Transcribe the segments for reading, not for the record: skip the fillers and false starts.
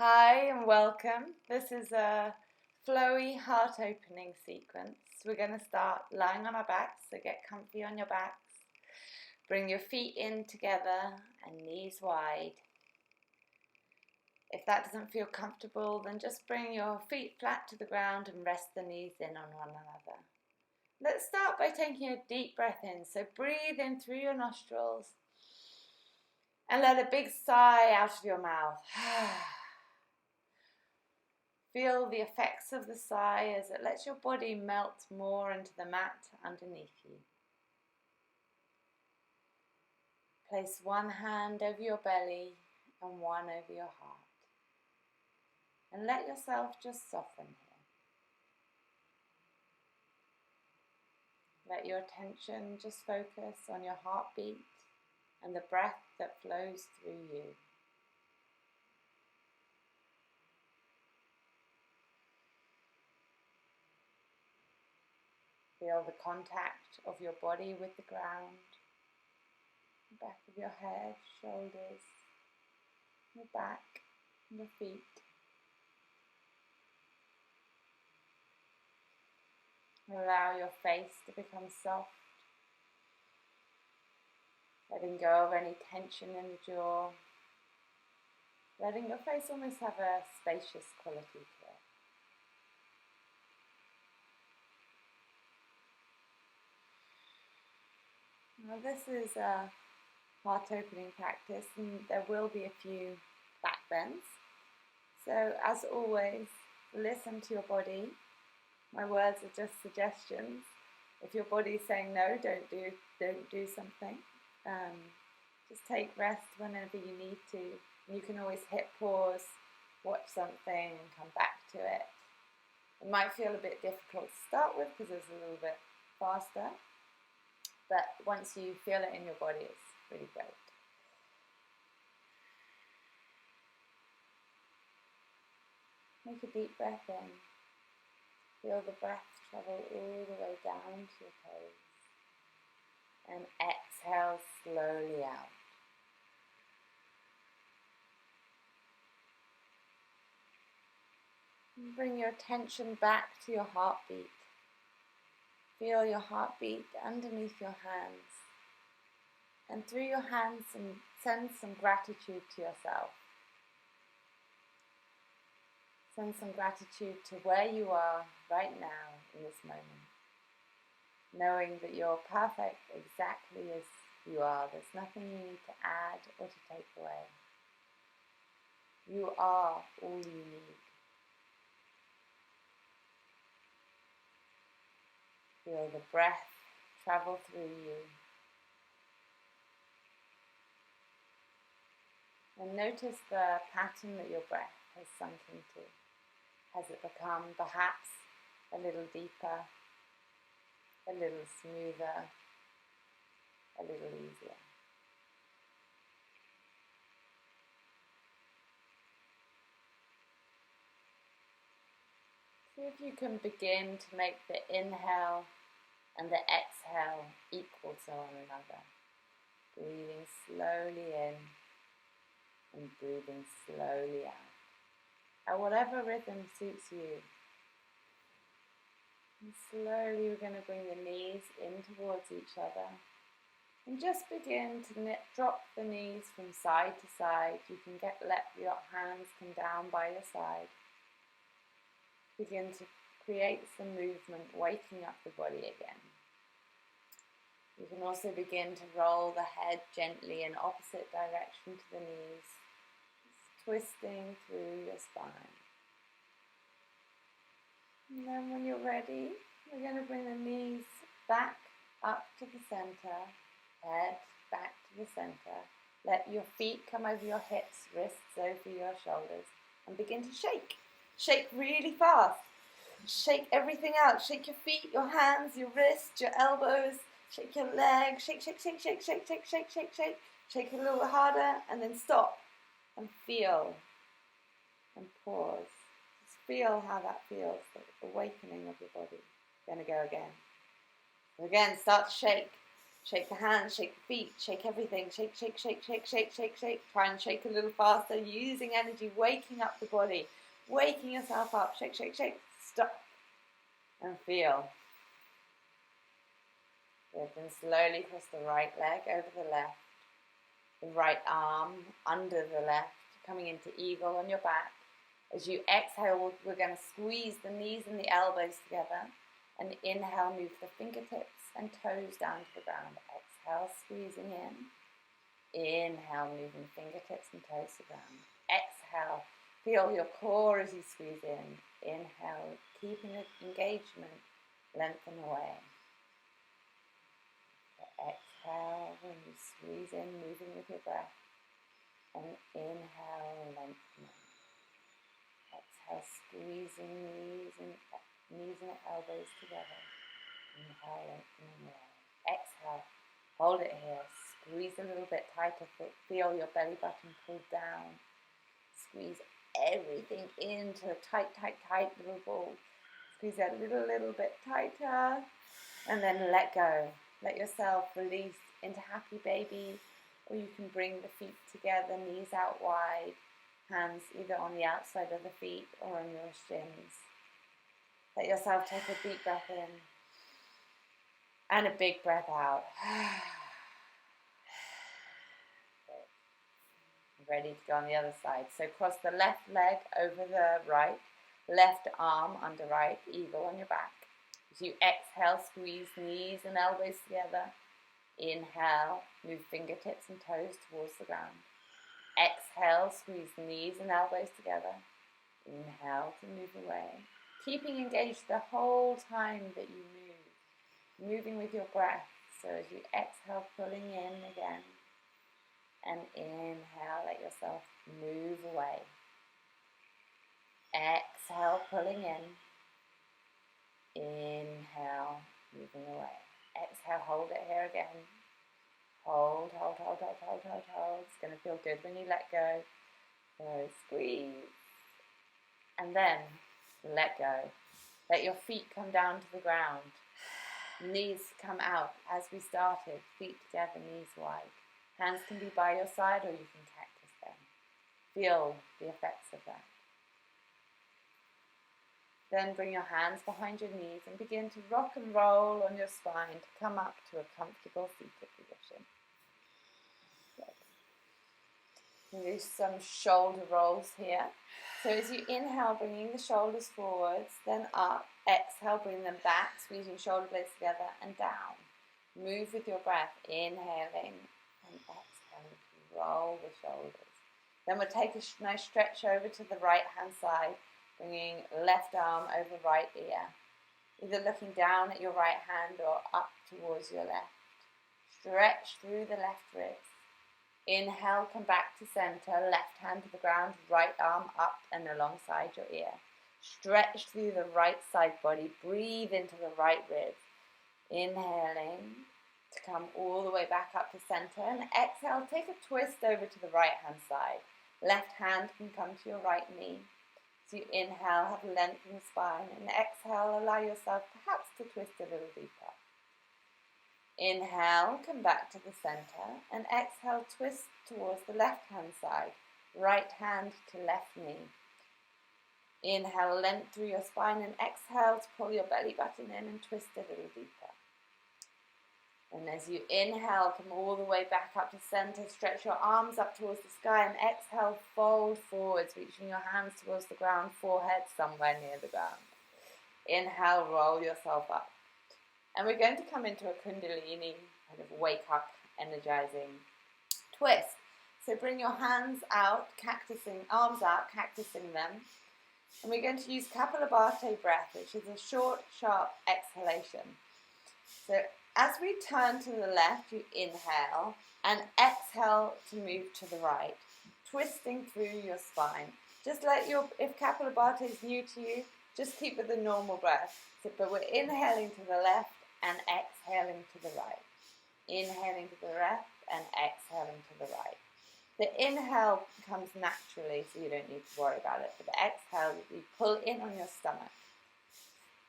Hi and welcome. This is a flowy heart opening sequence. We're going to start lying on our backs, so get comfy on your backs. Bring your feet in together and knees wide. If that doesn't feel comfortable, then just bring your feet flat to the ground and rest the knees in on one another. Let's start by taking a deep breath in. So breathe in through your nostrils and let a big sigh out of your mouth. Feel the effects of the sigh as it lets your body melt more into the mat underneath you. Place one hand over your belly and one over your heart. And let yourself just soften here. Let your attention just focus on your heartbeat and the breath that flows through you. Feel the contact of your body with the ground, the back of your head, shoulders, your back, your feet. Allow your face to become soft, letting go of any tension in the jaw, letting your face almost have a spacious quality to it. Now this is a heart opening practice and there will be a few backbends. So as always, listen to your body. My words are just suggestions. If your body's saying no, don't do something. Just take rest whenever you need to. You can always hit pause, watch something and come back to it. It might feel a bit difficult to start with because it's a little bit faster, but once you feel it in your body, it's really great. Make a deep breath in. Feel the breath travel all the way down to your toes. And exhale slowly out. And bring your attention back to your heartbeat. Feel your heartbeat underneath your hands. And through your hands, send some gratitude to yourself. Send some gratitude to where you are right now in this moment. Knowing that you're perfect exactly as you are. There's nothing you need to add or to take away. You are all you need. Feel the breath travel through you. And notice the pattern that your breath has sunk into. Has it become perhaps a little deeper, a little smoother, a little easier? See if you can begin to make the inhale and the exhale equal to one another. Breathing slowly in and breathing slowly out. At whatever rhythm suits you. And slowly we're going to bring the knees in towards each other. And just begin to drop the knees from side to side. You can let your hands come down by your side. Begin to create some movement, waking up the body again. You can also begin to roll the head gently in opposite direction to the knees, twisting through your spine. And then when you're ready, we're going to bring the knees back up to the center, head back to the center. Let your feet come over your hips, wrists over your shoulders, and begin to shake. Shake really fast. Shake everything out. Shake your feet, your hands, your wrists, your elbows. Shake your legs. Shake, shake, shake, shake, shake, shake, shake, shake, shake. Shake a little harder and then stop and feel and pause. Just feel how that feels, the awakening of your body. Going to go again. So again, start to shake. Shake the hands, shake the feet, shake everything. Shake, shake, shake, shake, shake, shake, shake. Try and shake a little faster, using energy, waking up the body, waking yourself up. Shake, shake, shake. Stop and feel. Good. Then slowly cross the right leg over the left, the right arm under the left, coming into eagle on your back. As you exhale, we're going to squeeze the knees and the elbows together. And inhale, move the fingertips and toes down to the ground. Exhale, squeezing in. Inhale, moving fingertips and toes to the ground. Exhale, feel your core as you squeeze in. Inhale, keeping the engagement, lengthen away. Exhale, when you squeeze in, moving with your breath. And inhale, lengthening. Exhale, squeezing knees and elbows together. Inhale, lengthening away. Exhale, hold it here. Squeeze a little bit tighter. Feel your belly button pull down. Squeeze everything into a tight, tight, tight little ball. Squeeze that little bit tighter. And then let go. Let yourself release into happy baby. Or you can bring the feet together, knees out wide. Hands either on the outside of the feet or on your shins. Let yourself take a deep breath in and a big breath out. Ready to go on the other side. So cross the left leg over the right, left arm under right, eagle on your back. As you exhale, squeeze knees and elbows together. Inhale, move fingertips and toes towards the ground. Exhale, squeeze the knees and elbows together. Inhale to move away. Keeping engaged the whole time that you move. Moving with your breath. So as you exhale, pulling in again. And inhale, let yourself move away. Exhale, pulling in. Inhale, moving away. Exhale, hold it here again. Hold. It's going to feel good when you let go. So squeeze. And then let go. Let your feet come down to the ground. Knees come out as we started. Feet together, knees wide. Hands can be by your side or you can cactus them. Feel the effects of that. Then bring your hands behind your knees and begin to rock and roll on your spine to come up to a comfortable seated position. Good. Do some shoulder rolls here. So as you inhale, bringing the shoulders forwards, then up. Exhale, bring them back, squeezing shoulder blades together and down. Move with your breath, inhaling and exhaling to roll the shoulders. Then we'll take a nice stretch over to the right hand side, bringing left arm over right ear, either looking down at your right hand or up towards your left. Stretch through the left ribs. Inhale, come back to center, left hand to the ground, right arm up and alongside your ear. Stretch through the right side body, breathe into the right ribs. Inhaling to come all the way back up to center, and exhale, take a twist over to the right hand side. Left hand can come to your right knee. So you inhale, have a lengthened spine, and exhale, allow yourself perhaps to twist a little deeper. Inhale, come back to the center, and exhale, twist towards the left hand side, right hand to left knee. Inhale, length through your spine, and exhale to pull your belly button in and twist a little deeper. And as you inhale, come all the way back up to center, stretch your arms up towards the sky, and exhale, fold forwards, reaching your hands towards the ground, forehead somewhere near the ground. Inhale, roll yourself up. And we're going to come into a kundalini, kind of wake up, energizing twist. So bring your hands out, arms out, cactusing them. And we're going to use Kapalabhati breath, which is a short, sharp exhalation. So as we turn to the left, you inhale and exhale to move to the right, twisting through your spine. Just let if Kapalabhati is new to you, just keep with the normal breath. But we're inhaling to the left and exhaling to the right. Inhaling to the left and exhaling to the right. The inhale comes naturally, so you don't need to worry about it. But the exhale, you pull in on your stomach.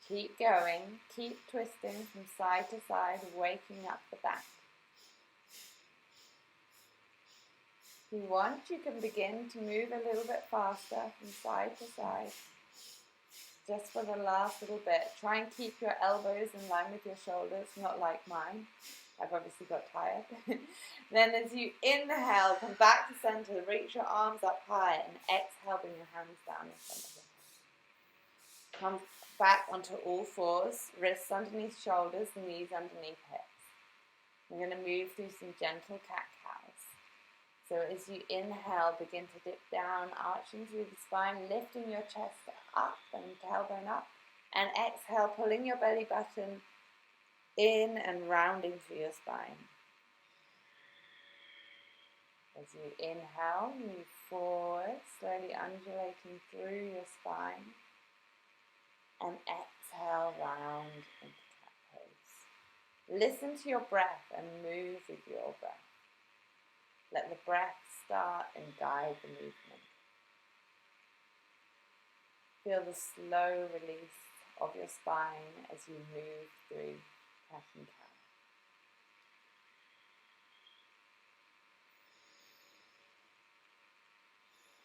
Keep going, keep twisting from side to side, waking up the back. If you want, you can begin to move a little bit faster from side to side. Just for the last little bit. Try and keep your elbows in line with your shoulders, not like mine. I've obviously got tired. Then as you inhale, come back to center, reach your arms up high, and exhale, bring your hands down in front of you. Come back onto all fours, wrists underneath shoulders, knees underneath hips. We're going to move through some gentle cat-cows. So as you inhale, begin to dip down, arching through the spine, lifting your chest up and tailbone up. And exhale, pulling your belly button in and rounding through your spine. As you inhale, move forward, slowly undulating through your spine. And exhale, round into cat pose. Listen to your breath and move with your breath. Let the breath start and guide the movement. Feel the slow release of your spine as you move through cat and cow.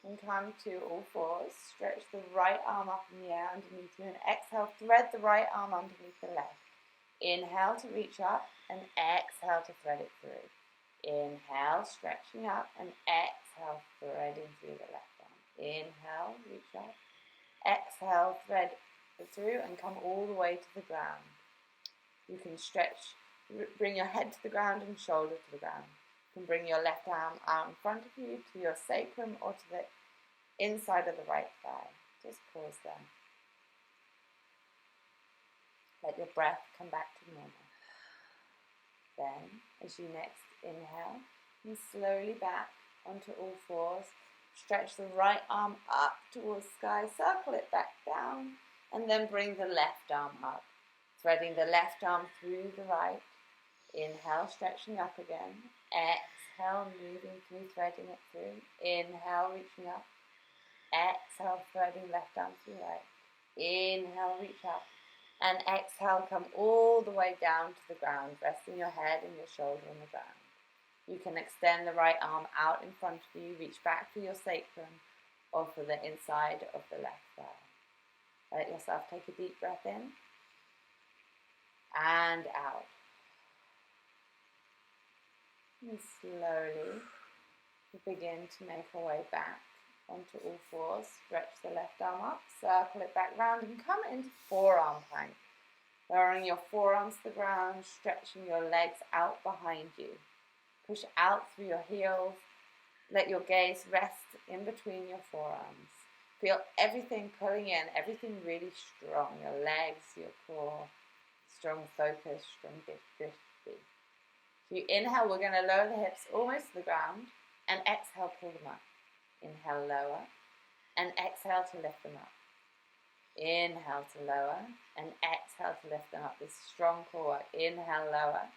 And come to all fours. Stretch the right arm up in the air underneath you and exhale, thread the right arm underneath the left. Inhale to reach up and exhale to thread it through. Inhale, stretching up, and exhale, threading through the left arm. Inhale, reach up. Exhale, thread through and come all the way to the ground. You can stretch, bring your head to the ground and shoulder to the ground. You can bring your left arm out in front of you to your sacrum or to the inside of the right thigh. Just pause there. Let your breath come back to normal. Then, as you next inhale, you slowly back onto all fours. Stretch the right arm up towards sky, circle it back down, and then bring the left arm up. Threading the left arm through the right. Inhale, stretching up again. Exhale, moving through, threading it through. Inhale, reaching up. Exhale, threading left arm through right. Inhale, reach up. And exhale, come all the way down to the ground, resting your head and your shoulder on the ground. You can extend the right arm out in front of you, reach back for your sacrum or for the inside of the left thigh. Let yourself take a deep breath in and out. And slowly we begin to make our way back onto all fours. Stretch the left arm up, circle it back round and come into forearm plank. Lowering your forearms to the ground, stretching your legs out behind you. Push out through your heels. Let your gaze rest in between your forearms. Feel everything pulling in, everything really strong. Your legs, your core, strong focus, strong grip. So you inhale, we're going to lower the hips almost to the ground, and exhale, pull them up. Inhale, lower, and exhale to lift them up. Inhale to lower, and exhale to lift them up. This strong core work. Inhale, lower,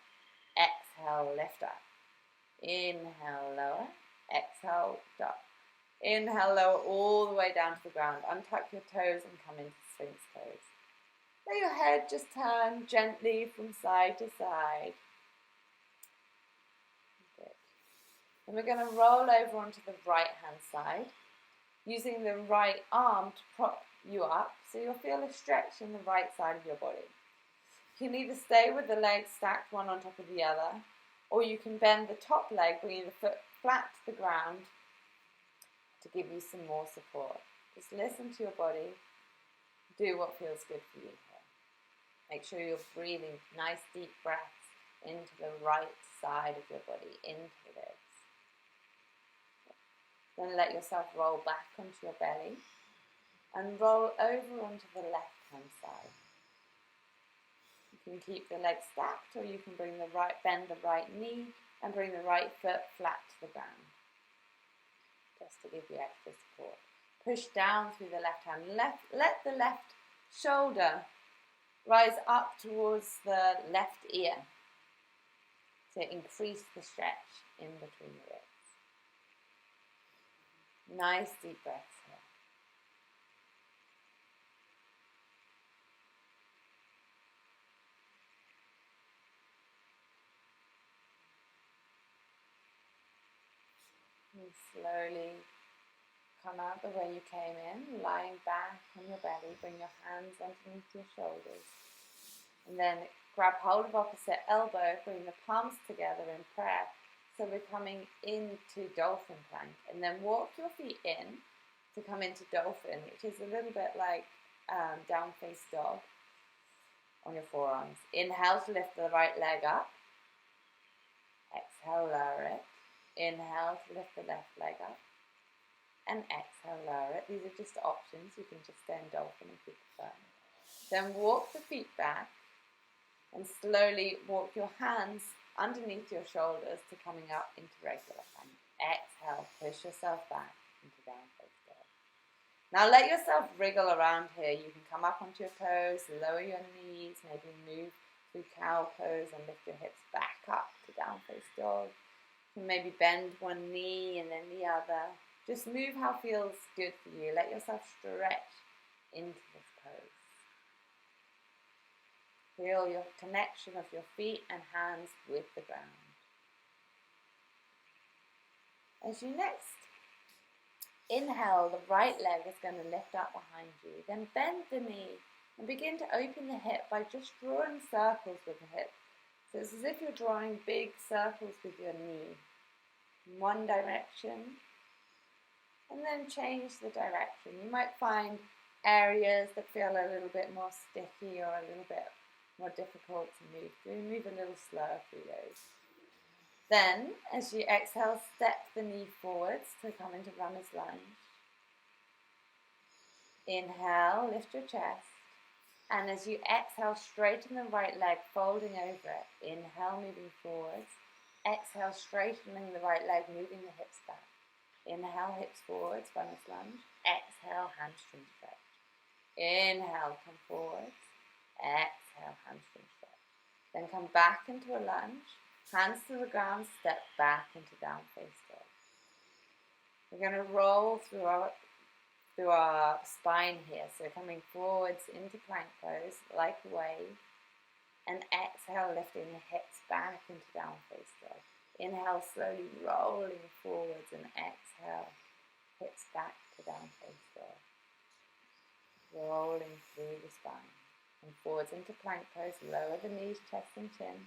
exhale, lift up. Inhale, lower, exhale, up. Inhale, lower all the way down to the ground. Untuck your toes and come into Sphinx pose. Let your head just turn gently from side to side. Good. And we're going to roll over onto the right hand side, using the right arm to prop you up, so you'll feel a stretch in the right side of your body. You can either stay with the legs stacked one on top of the other, or you can bend the top leg, bringing the foot flat to the ground to give you some more support. Just listen to your body. Do what feels good for you here. Make sure you're breathing nice deep breaths into the right side of your body, into the ribs. Then let yourself roll back onto your belly and roll over onto the left hand side. You can keep the legs stacked, or you can bend the right knee and bring the right foot flat to the ground, just to give you extra support. Push down through the left hand. Let the left shoulder rise up towards the left ear to increase the stretch in between the ribs. Nice deep breaths here. slowly come out the way you came in, lying back on your belly. Bring your hands underneath your shoulders. And then grab hold of opposite elbow, bring the palms together in prayer. So we're coming into dolphin plank. And then walk your feet in to come into dolphin, which is a little bit like down face dog on your forearms. Inhale to lift the right leg up. Exhale, lower it. Inhale to lift the left leg up. And exhale, lower it. These are just options. You can just stay in dolphin if you prefer. Then walk the feet back and slowly walk your hands underneath your shoulders to coming up into regular plank. Exhale, push yourself back into down face dog. Now let yourself wriggle around here. You can come up onto your toes, lower your knees, maybe move through cow pose and lift your hips back up to down face dog. You can maybe bend one knee and then the other. Just move how feels good for you. Let yourself stretch into this pose. Feel your connection of your feet and hands with the ground. As you next inhale, the right leg is going to lift up behind you. Then bend the knee and begin to open the hip by just drawing circles with the hip. So it's as if you're drawing big circles with your knee in one direction, and then change the direction. You might find areas that feel a little bit more sticky or a little bit more difficult to move through. Move a little slower through those. Then, as you exhale, step the knee forwards to come into runner's lunge. Inhale, lift your chest. And as you exhale, straighten the right leg, folding over it. Inhale, moving forwards. Exhale, straightening the right leg, moving the hips back. Inhale, hips forwards, runner's lunge. Exhale, hamstring stretch. Inhale, come forwards. Exhale, hamstring stretch. Then come back into a lunge. Hands to the ground, step back into down face dog. We're going to roll through our spine here. So coming forwards into plank pose, like a wave. And exhale, lifting the hips back into down face dog. Inhale, slowly rolling forwards, and exhale, hips back to down face dog. Rolling through the spine. And forwards into plank pose, lower the knees, chest and chin.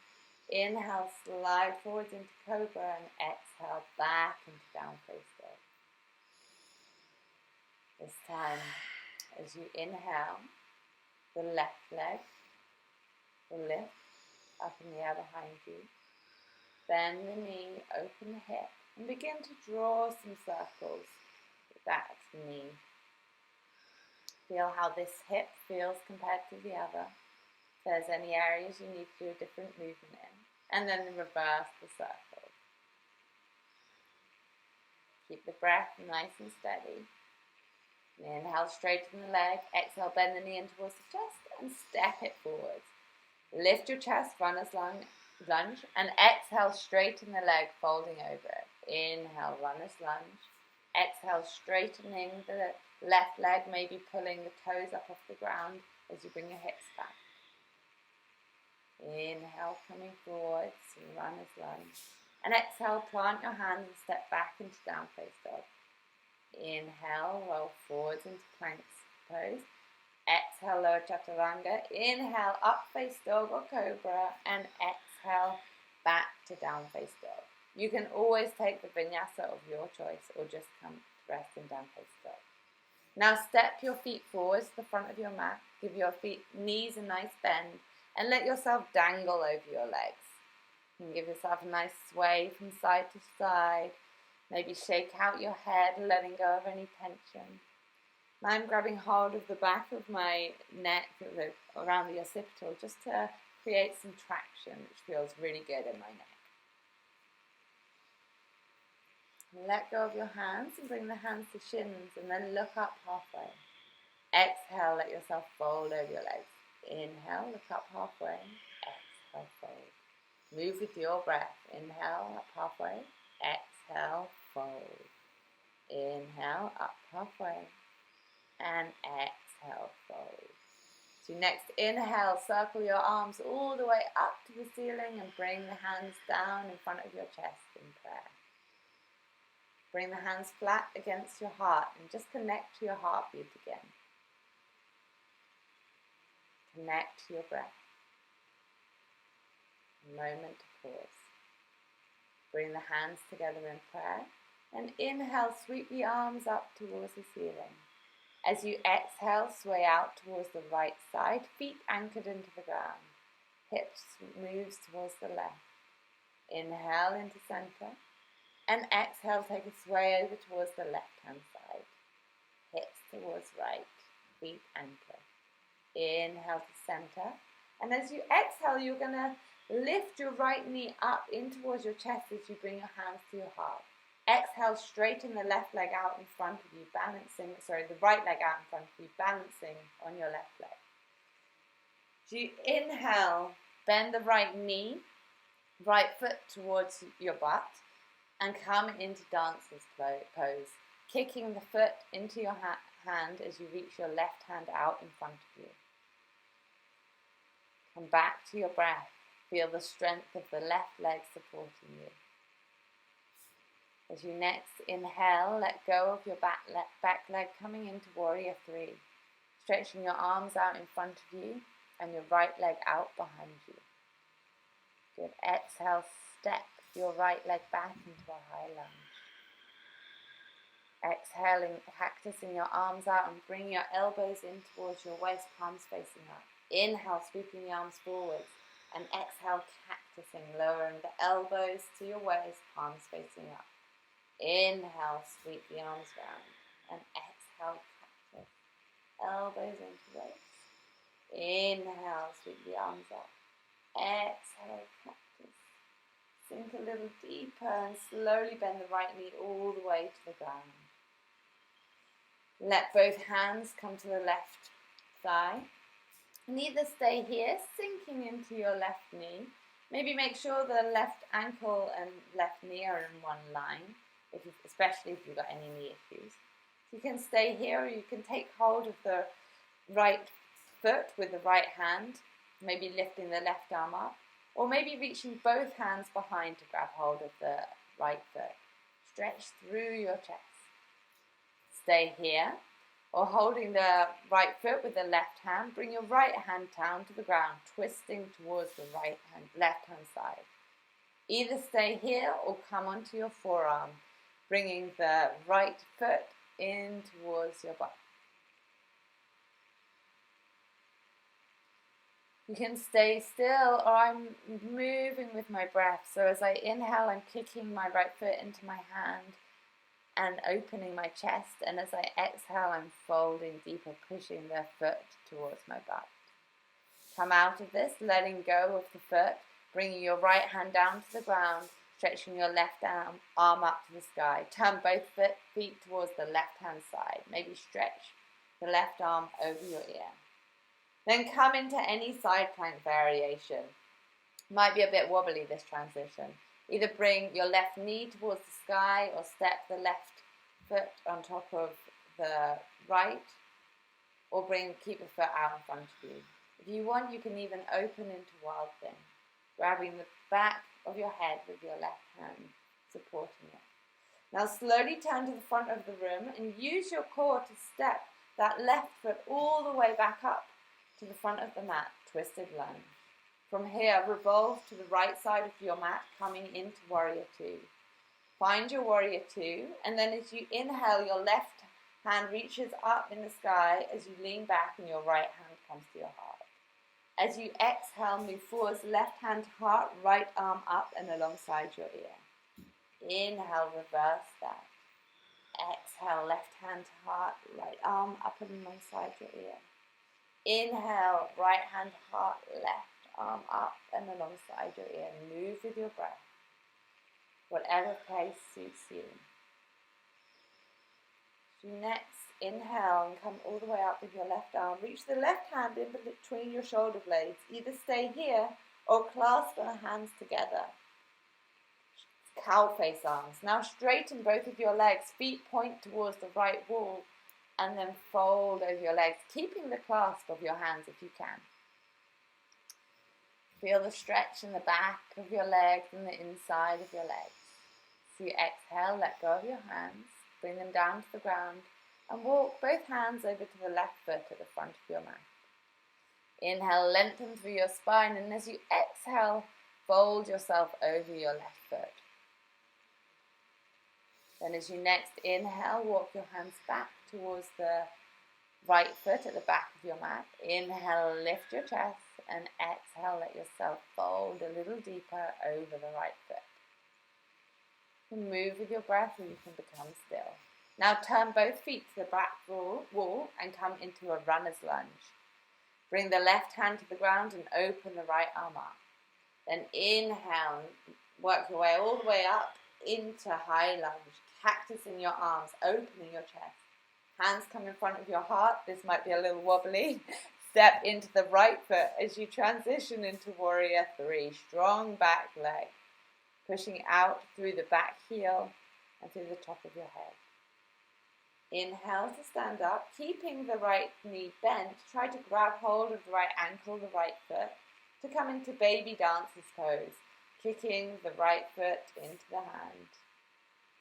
Inhale, slide forwards into cobra, and exhale, back into down face dog. This time, as you inhale, the left leg will lift up in the air behind you. Bend the knee, open the hip, and begin to draw some circles with that knee. Feel how this hip feels compared to the other. If there's any areas you need to do a different movement in. And then reverse the circle. Keep the breath nice and steady. Inhale, straighten the leg. Exhale, bend the knee in towards the chest and step it forwards. Lift your chest, runner's lunge, and exhale, straighten the leg, folding over it. Inhale, runner's lunge. Exhale, straightening the left leg, maybe pulling the toes up off the ground as you bring your hips back. Inhale, coming forwards, runner's lunge. And exhale, plant your hands and step back into down face dog. Inhale, roll forwards into plank pose. Exhale, lower chaturanga. Inhale, up face dog or cobra. And exhale, back to down face dog. You can always take the vinyasa of your choice or just come to rest in down face dog. Now step your feet forwards to the front of your mat. Give your knees a nice bend. And let yourself dangle over your legs. And give yourself a nice sway from side to side. Maybe shake out your head, letting go of any tension. I'm grabbing hold of the back of my neck, around the occipital, just to create some traction, which feels really good in my neck. Let go of your hands and bring the hands to shins and then look up halfway. Exhale, let yourself fold over your legs. Inhale, look up halfway. Exhale, fold. Move with your breath. Inhale, up halfway. Exhale, fold. Inhale, up halfway. And exhale, fold. So next, inhale, circle your arms all the way up to the ceiling and bring the hands down in front of your chest in prayer. Bring the hands flat against your heart and just connect to your heartbeat again. Connect to your breath. A moment to pause. Bring the hands together in prayer and inhale, sweep the arms up towards the ceiling. As you exhale, sway out towards the right side, feet anchored into the ground. Hips moves towards the left. Inhale into center and exhale, take a sway over towards the left hand side. Hips towards right, feet anchor. Inhale to center, and as you exhale, you're going to lift your right knee up in towards your chest as you bring your hands to your heart. Exhale, straighten the left leg out in front of you, the right leg out in front of you, balancing on your left leg. As you inhale, bend the right knee, right foot towards your butt, and come into dancer's pose, kicking the foot into your hand as you reach your left hand out in front of you. Come back to your breath. Feel the strength of the left leg supporting you. As you next inhale, let go of your back leg coming into warrior 3. Stretching your arms out in front of you and your right leg out behind you. Good. Exhale, step your right leg back into a high lunge. Exhaling, cactusing your arms out and bring your elbows in towards your waist, palms facing up. Inhale, sweeping the arms forwards. And exhale, cactusing, lowering the elbows to your waist, palms facing up. Inhale, sweep the arms down. And exhale, cactus. Elbows into waist. Inhale, sweep the arms up. Exhale, cactus. Sink a little deeper and slowly bend the right knee all the way to the ground. Let both hands come to the left thigh. And either stay here, sinking into your left knee. Maybe make sure the left ankle and left knee are in one line, especially if you've got any knee issues. So you can stay here, or you can take hold of the right foot with the right hand, maybe lifting the left arm up, or maybe reaching both hands behind to grab hold of the right foot. Stretch through your chest. Stay here, or holding the right foot with the left hand, bring your right hand down to the ground, twisting towards the left hand side. Either stay here or come onto your forearm, bringing the right foot in towards your butt. You can stay still, or I'm moving with my breath. So as I inhale, I'm kicking my right foot into my hand and opening my chest, and as I exhale, I'm folding deeper, pushing the foot towards my butt. Come out of this, letting go of the foot, bringing your right hand down to the ground, stretching your left arm up to the sky. Turn both feet towards the left hand side. Maybe stretch the left arm over your ear. Then come into any side plank variation. Might be a bit wobbly, this transition. Either bring your left knee towards the sky or step the left foot on top of the right, or keep the foot out in front of you. If you want, you can even open into wild thing, grabbing the back of your head with your left hand, supporting it. Now slowly turn to the front of the room and use your core to step that left foot all the way back up to the front of the mat, twisted lunge. From here, revolve to the right side of your mat, coming into warrior 2. Find your warrior 2, and then as you inhale, your left hand reaches up in the sky as you lean back and your right hand comes to your heart. As you exhale, move forwards, left hand to heart, right arm up and alongside your ear. Inhale, reverse that. Exhale, left hand to heart, right arm up and alongside your ear. Inhale, right hand to heart, left arm up and alongside your ear. Move with your breath. Whatever pace suits you. So next, inhale and come all the way up with your left arm. Reach the left hand in between your shoulder blades. Either stay here or clasp the hands together. Cow face arms. Now straighten both of your legs. Feet point towards the right wall and then fold over your legs, keeping the clasp of your hands if you can. Feel the stretch in the back of your legs and the inside of your legs. So you exhale, let go of your hands, bring them down to the ground, and walk both hands over to the left foot at the front of your mat. Inhale, lengthen through your spine, and as you exhale, fold yourself over your left foot. Then as you next inhale, walk your hands back towards the right foot at the back of your mat. Inhale, lift your chest, and exhale, let yourself fold a little deeper over the right foot. You can move with your breath, or you can become still. Now turn both feet to the back wall and come into a runner's lunge. Bring the left hand to the ground and open the right arm up. Then inhale, work your way all the way up into high lunge. Cactus in your arms, opening your chest. Hands come in front of your heart. This might be a little wobbly. Step into the right foot as you transition into warrior three. Strong back leg. Pushing out through the back heel and through the top of your head. Inhale to stand up, keeping the right knee bent. Try to grab hold of the right ankle, the right foot, to come into baby dancer's pose, kicking the right foot into the hand.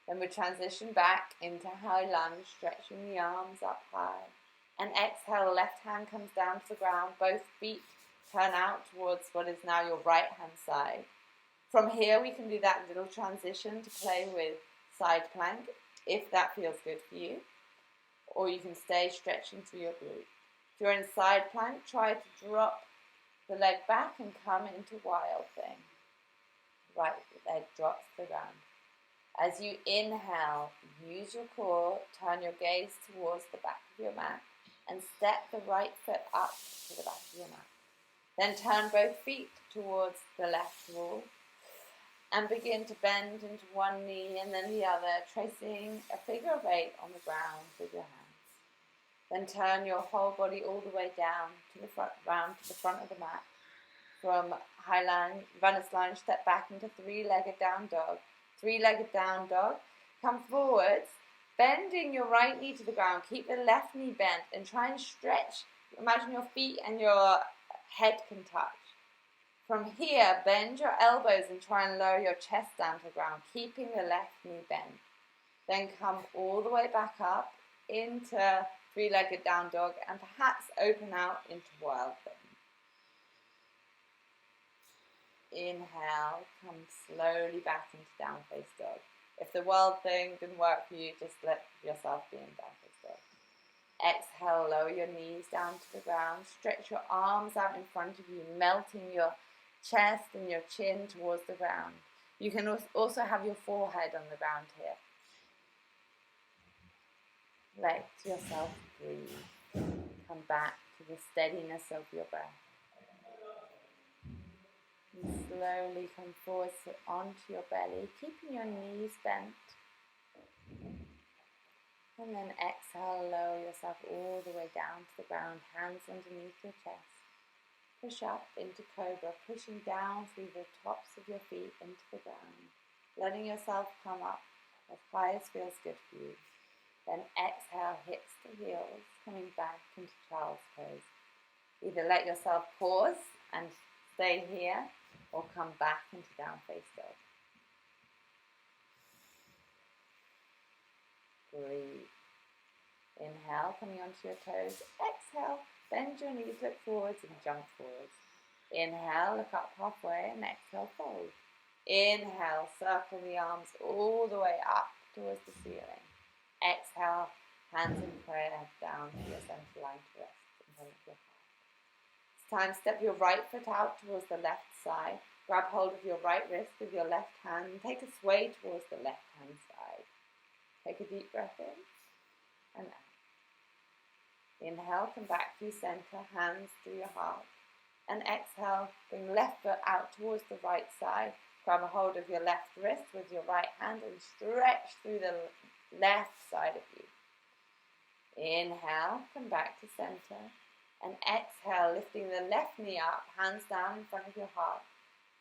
Then we transition back into high lunge, stretching the arms up high. And exhale, left hand comes down to the ground, both feet turn out towards what is now your right hand side. From here we can do that little transition to play with side plank, if that feels good for you. Or you can stay stretching through your glute. If you're in side plank, try to drop the leg back and come into wild thing. Right leg drops to the ground. As you inhale, use your core, turn your gaze towards the back of your mat and step the right foot up to the back of your mat. Then turn both feet towards the left wall and begin to bend into one knee and then the other, tracing a figure of 8 on the ground with your hands. Then turn your whole body all the way down to the front, round to the front of the mat. From high lunge, runner's lunge, step back into three-legged down dog. Three-legged down dog. Come forwards, bending your right knee to the ground. Keep the left knee bent and try and stretch. Imagine your feet and your head can touch. From here, bend your elbows and try and lower your chest down to the ground, keeping the left knee bent. Then come all the way back up into three-legged down dog and perhaps open out into wild thing. Inhale, come slowly back into down face dog. If the wild thing didn't work for you, just let yourself be in down face dog. Exhale, lower your knees down to the ground. Stretch your arms out in front of you, melting your chest and your chin towards the ground. You can also have your forehead on the ground here. Let yourself breathe. Come back to the steadiness of your breath. And slowly come forward onto your belly, keeping your knees bent. And then exhale, lower yourself all the way down to the ground, hands underneath your chest. Push up into cobra, pushing down through the tops of your feet into the ground. Letting yourself come up as high as feels good for you. Then exhale, hips to heels, coming back into child's pose. Either let yourself pause and stay here, or come back into down face dog. Breathe. Inhale, coming onto your toes. Exhale, bend your knees, look forwards and jump forwards. Inhale, look up halfway and exhale, fold. Inhale, circle the arms all the way up towards the ceiling. Exhale, hands in prayer down to your center line to rest in front of your heart. It's time to step your right foot out towards the left side. Grab hold of your right wrist with your left hand and take a sway towards the left hand side. Take a deep breath in and out. Inhale, come back to center, hands through your heart. And exhale, bring left foot out towards the right side. Grab a hold of your left wrist with your right hand and stretch through the left side of you. Inhale, come back to center. And exhale, lifting the left knee up, hands down in front of your heart.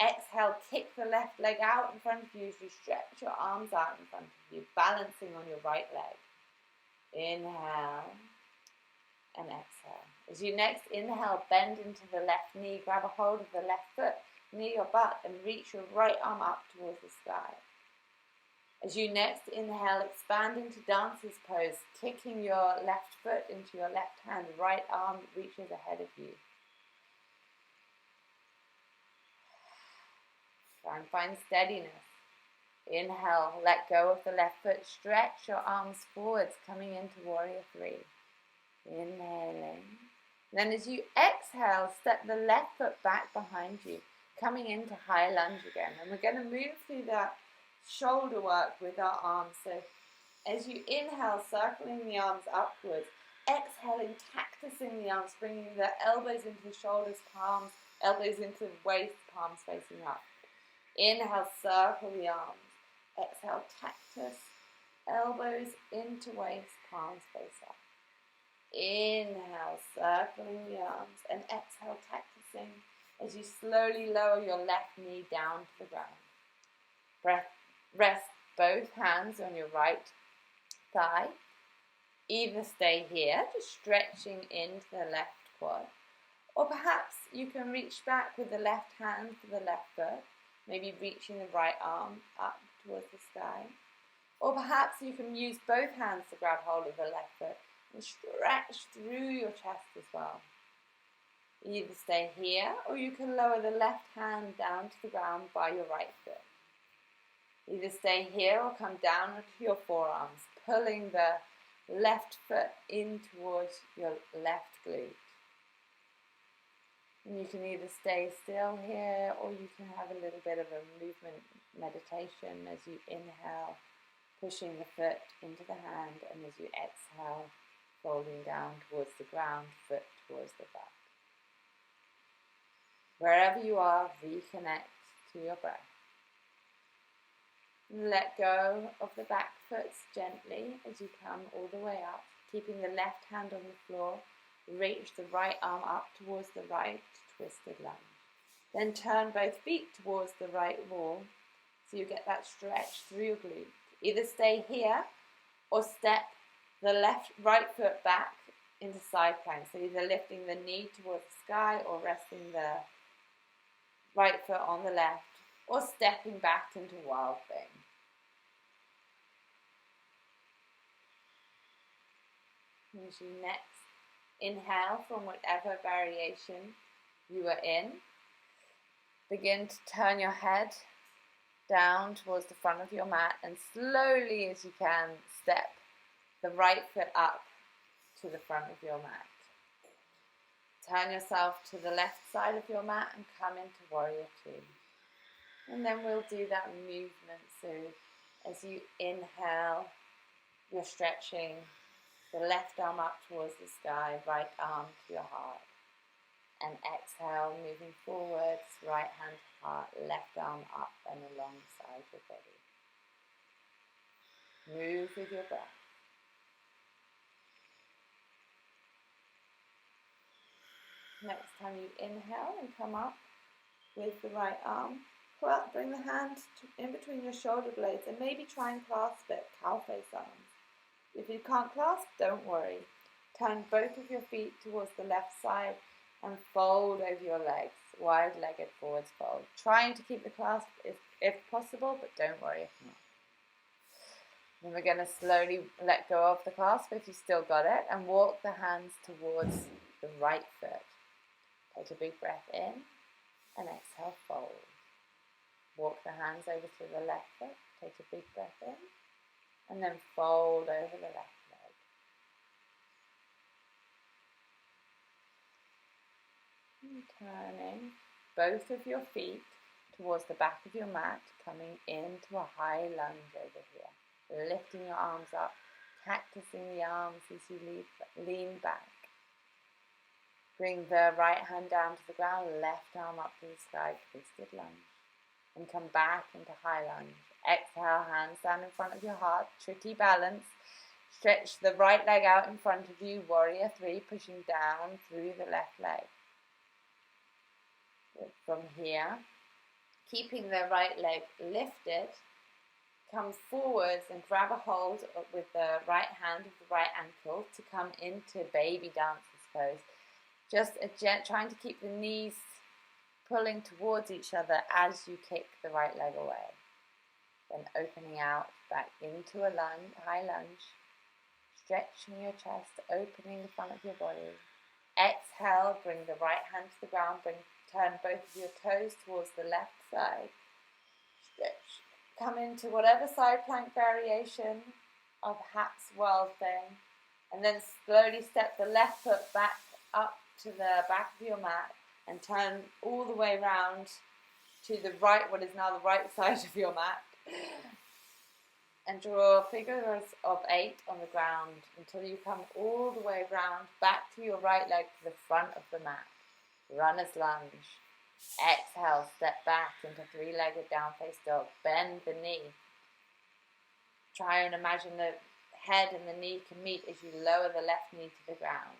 Exhale, kick the left leg out in front of you as you stretch your arms out in front of you, balancing on your right leg. Inhale and exhale. As you next inhale, bend into the left knee, grab a hold of the left foot near your butt and reach your right arm up towards the sky. As you next inhale, expand into dancer's pose, kicking your left foot into your left hand, right arm reaches ahead of you. Try and find steadiness. Inhale, let go of the left foot, stretch your arms forwards, coming into warrior three. Inhaling. Then as you exhale, step the left foot back behind you, coming into high lunge again. And we're going to move through that shoulder work with our arms. So as you inhale, circling the arms upwards, exhaling, cactusing the arms, bringing the elbows into the shoulders, palms, elbows into the waist, palms facing up. Inhale, circle the arms. Exhale, cactus, elbows into waist, palms face up. Inhale, circling the arms, and exhale, cactusing as you slowly lower your left knee down to the ground. Rest both hands on your right thigh. Either stay here, just stretching into the left quad, or perhaps you can reach back with the left hand to the left foot, maybe reaching the right arm up towards the sky. Or perhaps you can use both hands to grab hold of the left foot and stretch through your chest as well. Either stay here, or you can lower the left hand down to the ground by your right foot. Either stay here or come down onto your forearms, pulling the left foot in towards your left glute. And you can either stay still here, or you can have a little bit of a movement meditation as you inhale, pushing the foot into the hand, and as you exhale, folding down towards the ground, foot towards the back. Wherever you are, reconnect to your breath. Let go of the back foot gently as you come all the way up, keeping the left hand on the floor. Reach the right arm up towards the right, twisted lunge. Then turn both feet towards the right wall so you get that stretch through your glute. Either stay here or step the right foot back into side plank. So either lifting the knee towards the sky or resting the right foot on the left, or stepping back into wild thing. As you next inhale from whatever variation you are in, begin to turn your head down towards the front of your mat, and slowly as you can, step the right foot up to the front of your mat. Turn yourself to the left side of your mat and come into warrior two. And then we'll do that movement. So as you inhale, you're stretching the left arm up towards the sky, right arm to your heart. And exhale, moving forwards, right hand to heart, left arm up and alongside your body. Move with your breath. Next time you inhale and come up with the right arm, pull out, bring the hand in between your shoulder blades and maybe try and clasp it, cow face arms. If you can't clasp, don't worry. Turn both of your feet towards the left side and fold over your legs, wide-legged forwards fold. Trying to keep the clasp if possible, but don't worry if not. Then we're going to slowly let go of the clasp if you still got it and walk the hands towards the right foot. Take a big breath in and exhale, fold. Walk the hands over to the left foot, take a big breath in and then fold over the left leg. And turning both of your feet towards the back of your mat, coming into a high lunge over here. Lifting your arms up, cactusing the arms as you lean back. Bring the right hand down to the ground, left arm up to the sky, twisted lunge. And come back into high lunge. Exhale, hands down in front of your heart, tricky balance. Stretch the right leg out in front of you, warrior three, pushing down through the left leg. From here, keeping the right leg lifted, come forwards and grab a hold with the right hand of the right ankle to come into baby dancer's pose. Just trying to keep the knees pulling towards each other as you kick the right leg away. Then opening out back into a lunge, high lunge. Stretching your chest, opening the front of your body. Exhale, bring the right hand to the ground. Turn both of your toes towards the left side. Stretch. Come into whatever side plank variation, or perhaps world thing. And then slowly step the left foot back up to the back of your mat and turn all the way round to the right, what is now the right side of your mat. And draw figures of 8 on the ground until you come all the way round back to your right leg to the front of the mat. Runner's lunge. Exhale, step back into 3-legged down face dog. Bend the knee. Try and imagine the head and the knee can meet as you lower the left knee to the ground.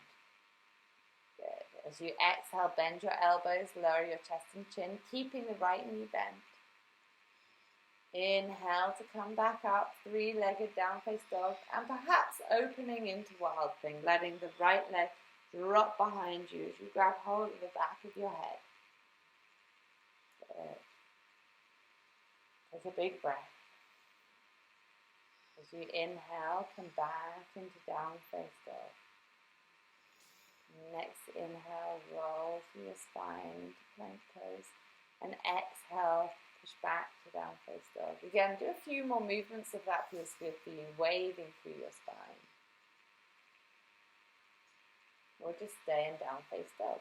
Good. As you exhale, bend your elbows, lower your chest and chin, keeping the right knee bent. Inhale to come back up, 3-legged down face dog, and perhaps opening into wild thing, letting the right leg drop behind you as you grab hold of the back of your head. Good. Take a big breath. As you inhale, come back into down face dog. Next inhale, roll through your spine into plank pose, and exhale, push back to down face dog. Again, do a few more movements if that feels good for you, waving through your spine. Or just stay in down face dog.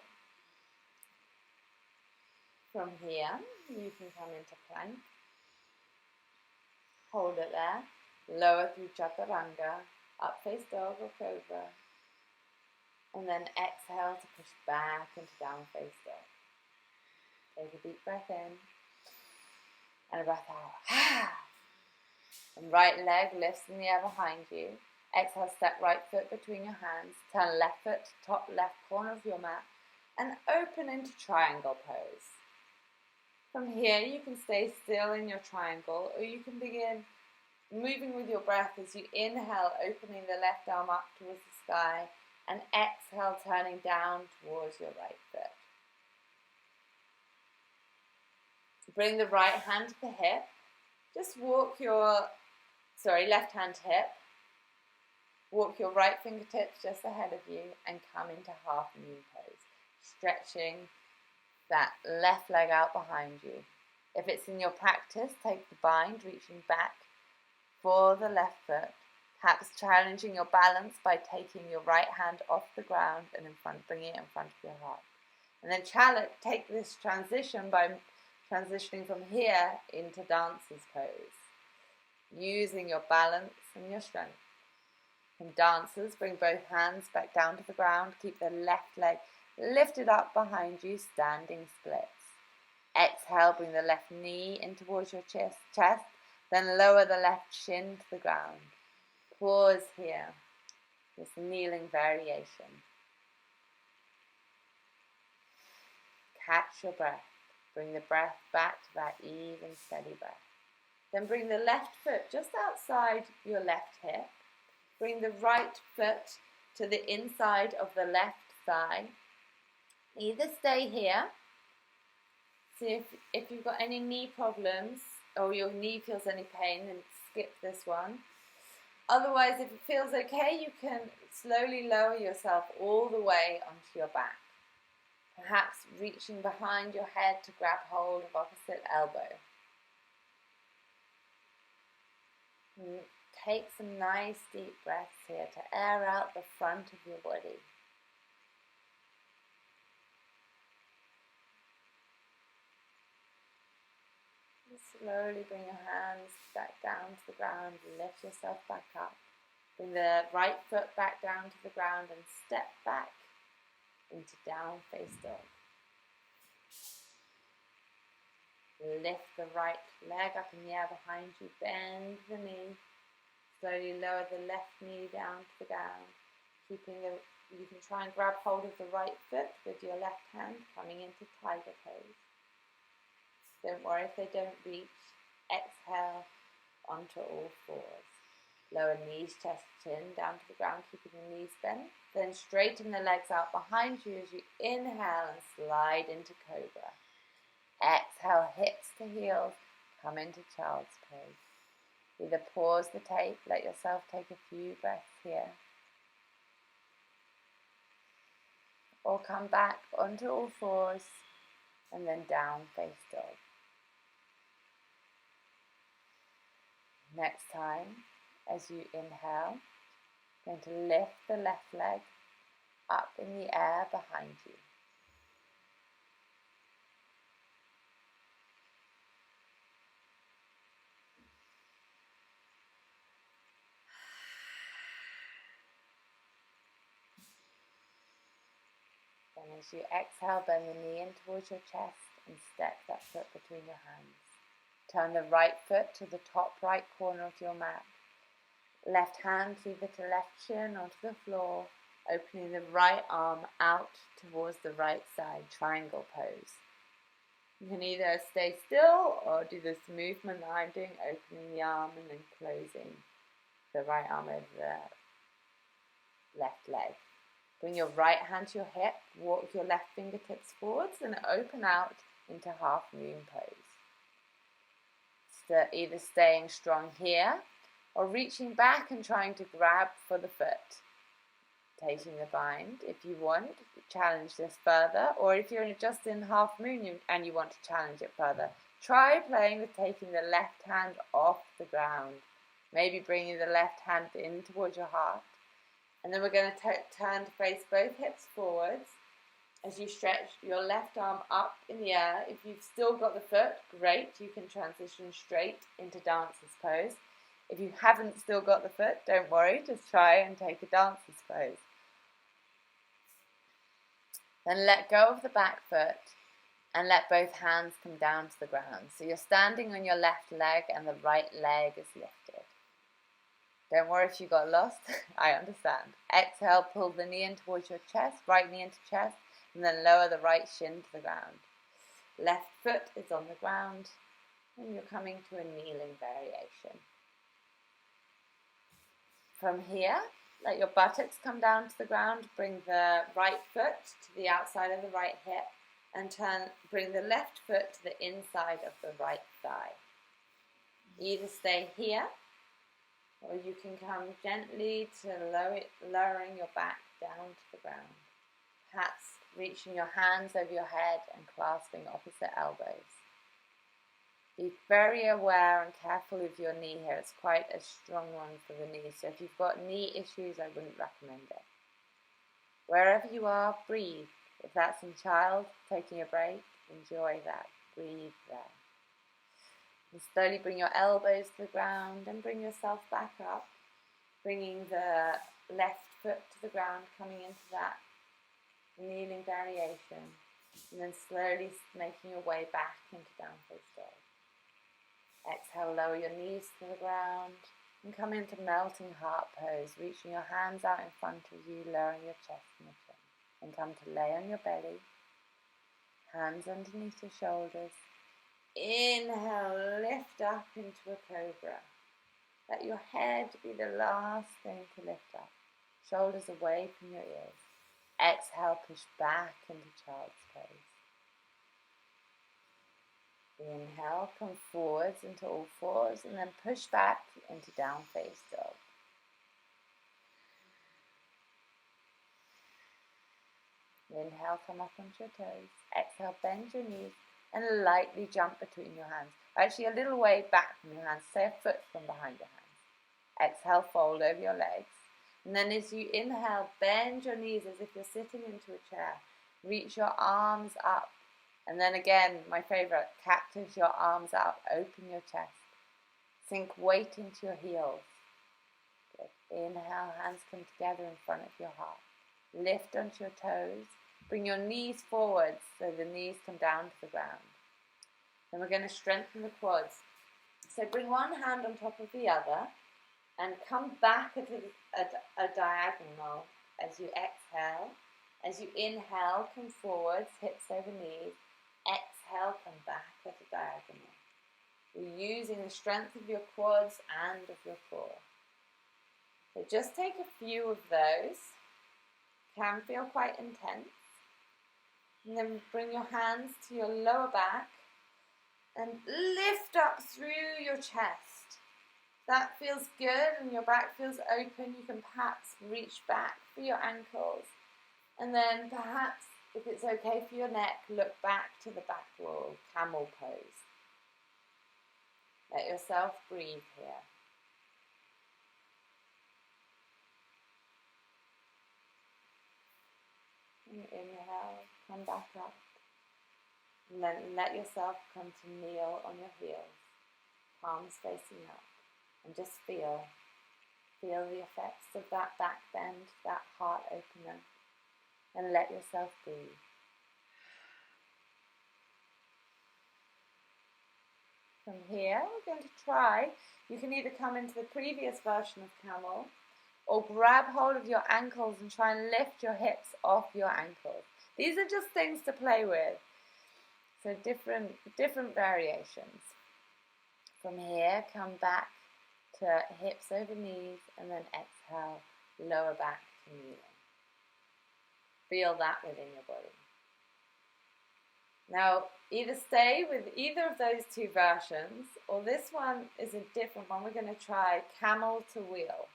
From here, you can come into plank. Hold it there. Lower through chaturanga, up face dog or cobra. And then exhale to push back into down face dog. Take a deep breath in. And a breath out. And right leg lifts in the air behind you. Exhale, step right foot between your hands. Turn left foot to top left corner of your mat. And open into triangle pose. From here, you can stay still in your triangle, or you can begin moving with your breath as you inhale, opening the left arm up towards the sky. And exhale, turning down towards your right foot. Bring the right hand to the hip. Just walk your, left hand to hip. Walk your right fingertips just ahead of you and come into half moon pose. Stretching that left leg out behind you. If it's in your practice, take the bind, reaching back for the left foot. Perhaps challenging your balance by taking your right hand off the ground and bringing it in front of your heart. And then take this transition by transitioning from here into dancer's pose, using your balance and your strength. From dancers, bring both hands back down to the ground. Keep the left leg lifted up behind you, standing splits. Exhale, bring the left knee in towards your chest, then lower the left shin to the ground. Pause here, this kneeling variation. Catch your breath. Bring the breath back to that even, steady breath. Then bring the left foot just outside your left hip. Bring the right foot to the inside of the left thigh. Either stay here. See if you've got any knee problems or your knee feels any pain, then skip this one. Otherwise, if it feels okay, you can slowly lower yourself all the way onto your back. Perhaps reaching behind your head to grab hold of opposite elbow. And take some nice deep breaths here to air out the front of your body. Slowly bring your hands back down to the ground, lift yourself back up. Bring the right foot back down to the ground and step back into down face dog. Lift the right leg up in the air behind you, bend the knee. Slowly lower the left knee down to the ground. You can try and grab hold of the right foot with your left hand, coming into tiger pose. Don't worry if they don't reach. Exhale onto all fours. Lower knees, chest, chin down to the ground, keeping the knees bent. Then straighten the legs out behind you as you inhale and slide into cobra. Exhale, hips to heels, come into child's pose. Either pause the tape, let yourself take a few breaths here, or come back onto all fours and then down face dog. Next time, as you inhale, you're going to lift the left leg up in the air behind you. Then as you exhale, bend the knee in towards your chest and step that foot between your hands. Turn the right foot to the top right corner of your mat. Left hand either to left shin or to the floor, opening the right arm out towards the right side, triangle pose. You can either stay still or do this movement that I'm doing, opening the arm and then closing the right arm over the left leg. Bring your right hand to your hip, walk your left fingertips forwards and open out into half moon pose. So either staying strong here or reaching back and trying to grab for the foot. Taking the bind, if you want, challenge this further, or if you're just in half moon and you want to challenge it further, try playing with taking the left hand off the ground. Maybe bringing the left hand in towards your heart. And then we're going to turn to face both hips forwards as you stretch your left arm up in the air. If you've still got the foot, great, you can transition straight into dancer's pose. If you haven't still got the foot, don't worry, just try and take a dancer's pose. Then let go of the back foot and let both hands come down to the ground. So you're standing on your left leg and the right leg is lifted. Don't worry if you got lost, I understand. Exhale, pull the knee in towards your chest, right knee into chest, and then lower the right shin to the ground. Left foot is on the ground, and you're coming to a kneeling variation. From here, let your buttocks come down to the ground, bring the right foot to the outside of the right hip, and bring the left foot to the inside of the right thigh. Either stay here, or you can come gently to lowering your back down to the ground. Perhaps reaching your hands over your head and clasping opposite elbows. Be very aware and careful of your knee here. It's quite a strong one for the knee, so if you've got knee issues, I wouldn't recommend it. Wherever you are, breathe. If that's in child, taking a break, enjoy that. Breathe there. And slowly bring your elbows to the ground and bring yourself back up, bringing the left foot to the ground, coming into that kneeling variation, and then slowly making your way back into down face dog. Exhale, lower your knees to the ground and come into melting heart pose, reaching your hands out in front of you, lowering your chest and your chin, and come to lay on your belly, hands underneath your shoulders. Inhale, lift up into a cobra. Let your head be the last thing to lift up. Shoulders away from your ears. Exhale, push back into child's pose. Inhale, come forwards into all fours and then push back into down face dog. Inhale, come up onto your toes. Exhale, bend your knees and lightly jump between your hands. Actually, a little way back from your hands, say a foot from behind your hands. Exhale, fold over your legs. And then as you inhale, bend your knees as if you're sitting into a chair. Reach your arms up. And then again, my favorite, cactus your arms out. Open your chest. Sink weight into your heels. Good. Inhale, hands come together in front of your heart. Lift onto your toes. Bring your knees forwards so the knees come down to the ground. Then we're going to strengthen the quads. So bring one hand on top of the other and come back at a diagonal as you exhale. As you inhale, come forwards, hips over knees. Exhale, come back at a diagonal. You're using the strength of your quads and of your core. So just take a few of those. Can feel quite intense. And then bring your hands to your lower back and lift up through your chest. that feels good and your back feels open, you can perhaps reach back for your ankles. And then perhaps, if it's okay for your neck, look back to the back wall, camel pose. Let yourself breathe here. And inhale, come back up. And then let yourself come to kneel on your heels, palms facing up. And just feel the effects of that back bend, that heart opener. And let yourself breathe. From here, we're going to try, you can either come into the previous version of camel, or grab hold of your ankles and try and lift your hips off your ankles. These are just things to play with. So different variations. From here, come back to hips over knees, and then exhale, lower back to kneeling. Feel that within your body. Now, either stay with either of those two versions, or this one is a different one. We're going to try camel to wheel.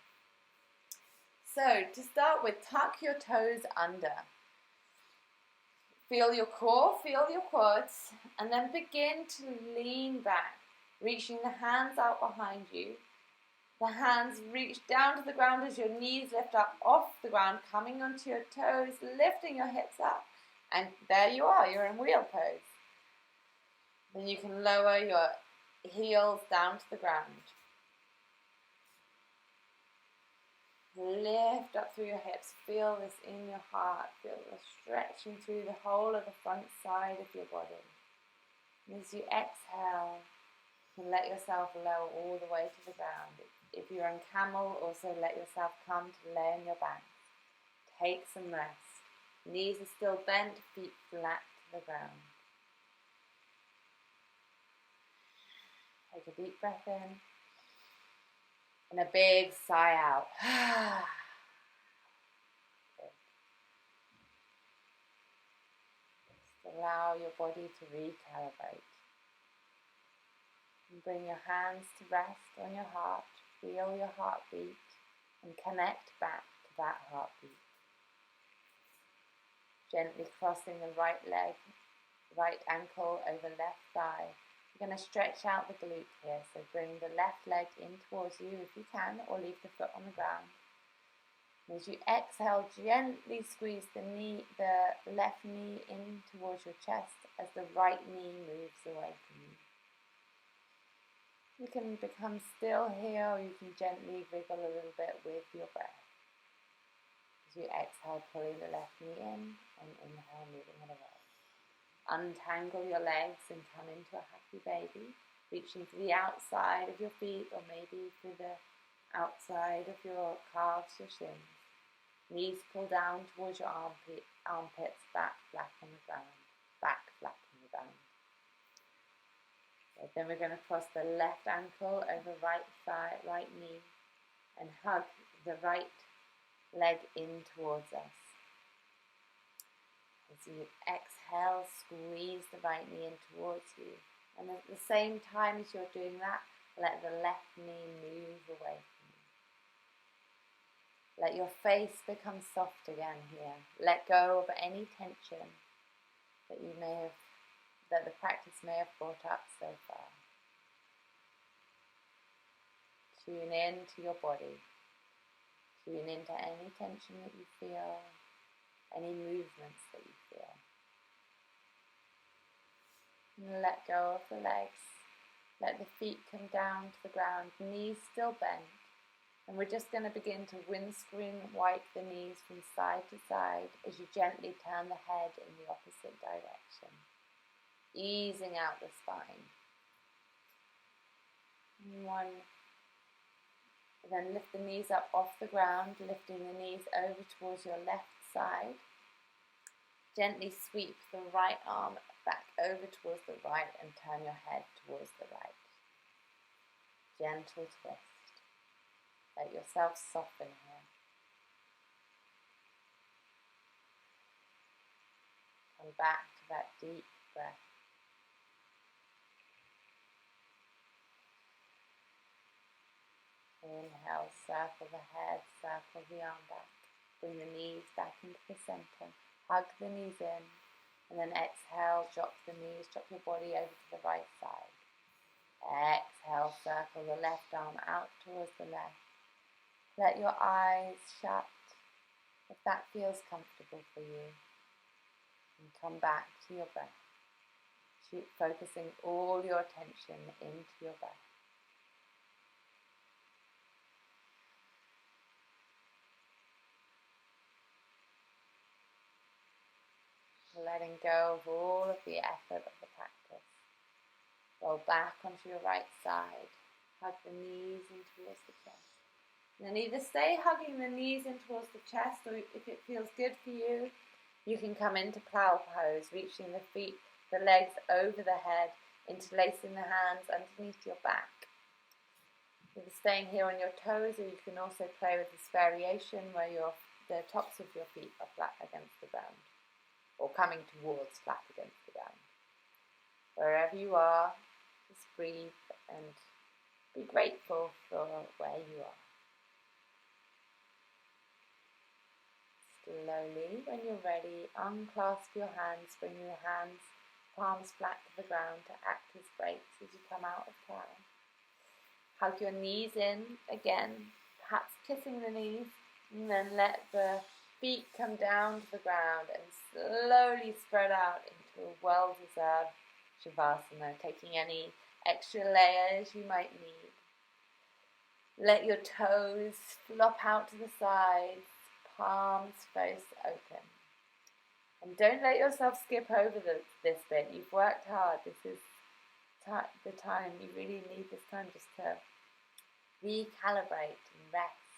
So, to start with, tuck your toes under. Feel your core, feel your quads, and then begin to lean back, reaching the hands out behind you. The hands reach down to the ground as your knees lift up off the ground, coming onto your toes, lifting your hips up. And there you are, you're in wheel pose. Then you can lower your heels down to the ground. Lift up through your hips, feel this in your heart, feel the stretching through the whole of the front side of your body. And as you exhale, you can let yourself lower all the way to the ground. If you're in camel, also let yourself come to lay on your back. Take some rest. Knees are still bent, feet flat to the ground. Take a deep breath in. And a big sigh out. Just allow your body to recalibrate. And bring your hands to rest on your heart. Feel your heartbeat and connect back to that heartbeat. Gently crossing the right leg, right ankle over left thigh. You're going to stretch out the glute here, so bring the left leg in towards you if you can, or leave the foot on the ground. And as you exhale, gently squeeze the left knee in towards your chest as the right knee moves away from you. You can become still here, or you can gently wriggle a little bit with your breath. As you exhale, pulling the left knee in, and inhale, moving it away. Untangle your legs and come into a happy baby, reaching for the outside of your feet, or maybe through the outside of your calves, your shins. Knees pull down towards your armpits, back flat on the ground. Back flat on the ground. Okay, then we're going to cross the left ankle over right thigh, right knee, and hug the right leg in towards us. As you exhale, squeeze the right knee in towards you. And at the same time as you're doing that, let the left knee move away from you. Let your face become soft again here. Let go of any tension that the practice may have brought up so far. Tune in to your body. Tune into any tension that you feel, any movements that you feel. And let go of the legs. Let the feet come down to the ground, knees still bent. And we're just going to begin to windscreen wipe the knees from side to side as you gently turn the head in the opposite direction, easing out the spine. And then lift the knees up off the ground, lifting the knees over towards your left side. Gently sweep the right arm back over towards the right and turn your head towards the right. Gentle twist. Let yourself soften here. Come back to that deep breath. Inhale, circle the head, circle the arm back. Bring the knees back into the center. Hug the knees in. And then exhale, drop the knees, drop your body over to the right side. Exhale, circle the left arm out towards the left. Let your eyes shut if that feels comfortable for you. And come back to your breath. Focusing all your attention into your breath. Letting go of all of the effort of the practice. Roll back onto your right side. Hug the knees in towards the chest. And then either stay hugging the knees in towards the chest, or if it feels good for you, you can come into plow pose, reaching the feet, the legs over the head, interlacing the hands underneath your back. Either staying here on your toes, or you can also play with this variation where the tops of your feet are flat against the ground, or coming towards flat against the ground. Wherever you are, just breathe and be grateful for where you are. Slowly, when you're ready, unclasp your hands, bring your hands, palms flat to the ground to act as brakes as you come out of plow. Hug your knees in again, perhaps kissing the knees, and then let the feet come down to the ground and slowly spread out into a well-deserved Shavasana, taking any extra layers you might need. Let your toes flop out to the sides, palms face open. And don't let yourself skip over this bit. You've worked hard. This is the time. You really need this time just to recalibrate and rest.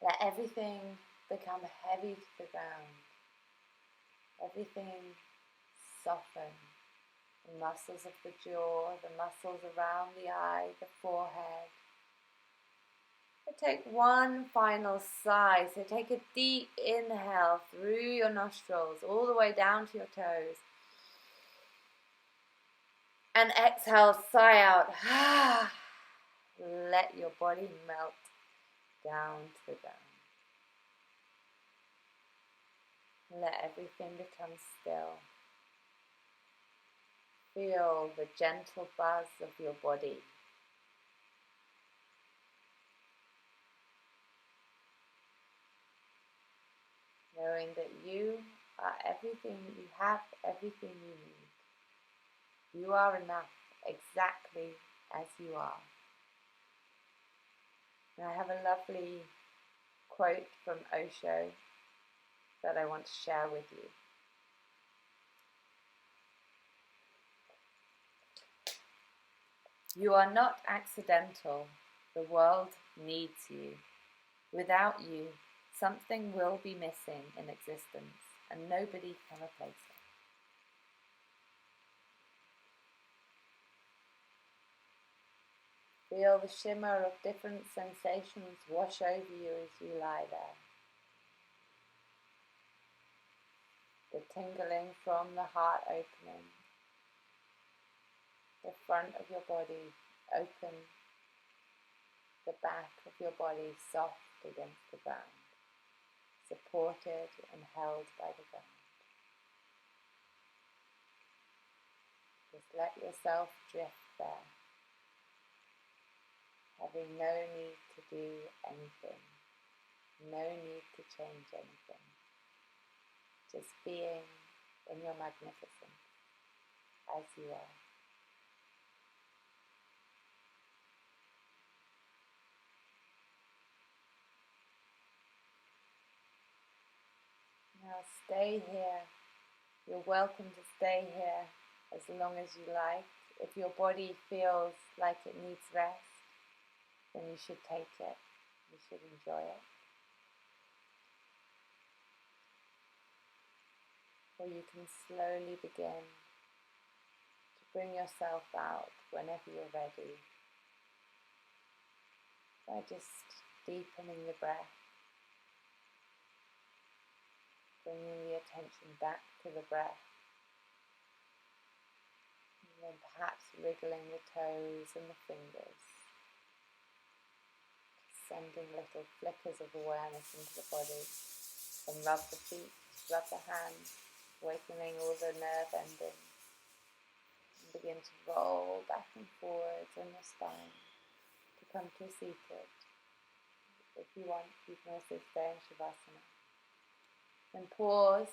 Let everything become heavy to the ground. Everything soften. The muscles of the jaw, the muscles around the eye, the forehead. So take one final sigh. So take a deep inhale through your nostrils all the way down to your toes. And exhale, sigh out. Let your body melt down to the ground. Let everything become still. Feel the gentle buzz of your body. Knowing that you are everything, you have everything you need. You are enough exactly as you are. And I have a lovely quote from Osho that I want to share with you. You are not accidental. The world needs you. Without you, something will be missing in existence, and nobody can replace it. Feel the shimmer of different sensations wash over you as you lie there. The tingling from the heart opening. The front of your body open. The back of your body soft against the ground. Supported and held by the ground. Just let yourself drift there, having no need to do anything, no need to change anything, just being in your magnificence as you are. Now stay here. You're welcome to stay here as long as you like. If your body feels like it needs rest, then you should take it. You should enjoy it. Or you can slowly begin to bring yourself out whenever you're ready by just deepening the breath. Bringing the attention back to the breath, and then perhaps wriggling the toes and the fingers. sending little flickers of awareness into the body. And rub the feet, rub the hands, awakening all the nerve endings. And begin to roll back and forwards on your spine to come to seated. If you want, you can also stay in Shavasana. Then pause,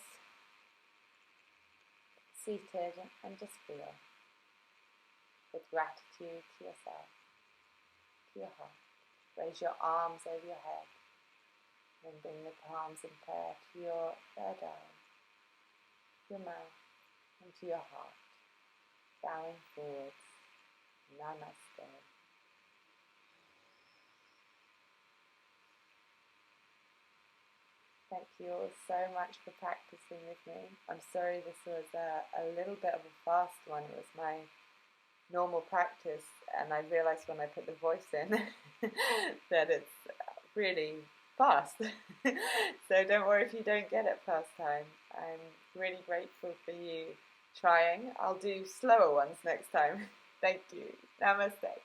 seated, and just feel with gratitude to yourself, to your heart. Raise your arms over your head. Then bring the palms in prayer to your third eye, your mouth, and to your heart. Bowing forwards. Namaste. Thank you all so much for practicing with me. I'm sorry this was a little bit of a fast one. It was my normal practice, and I realized when I put the voice in that it's really fast. So don't worry if you don't get it first time. I'm really grateful for you trying. I'll do slower ones next time. Thank you. Namaste.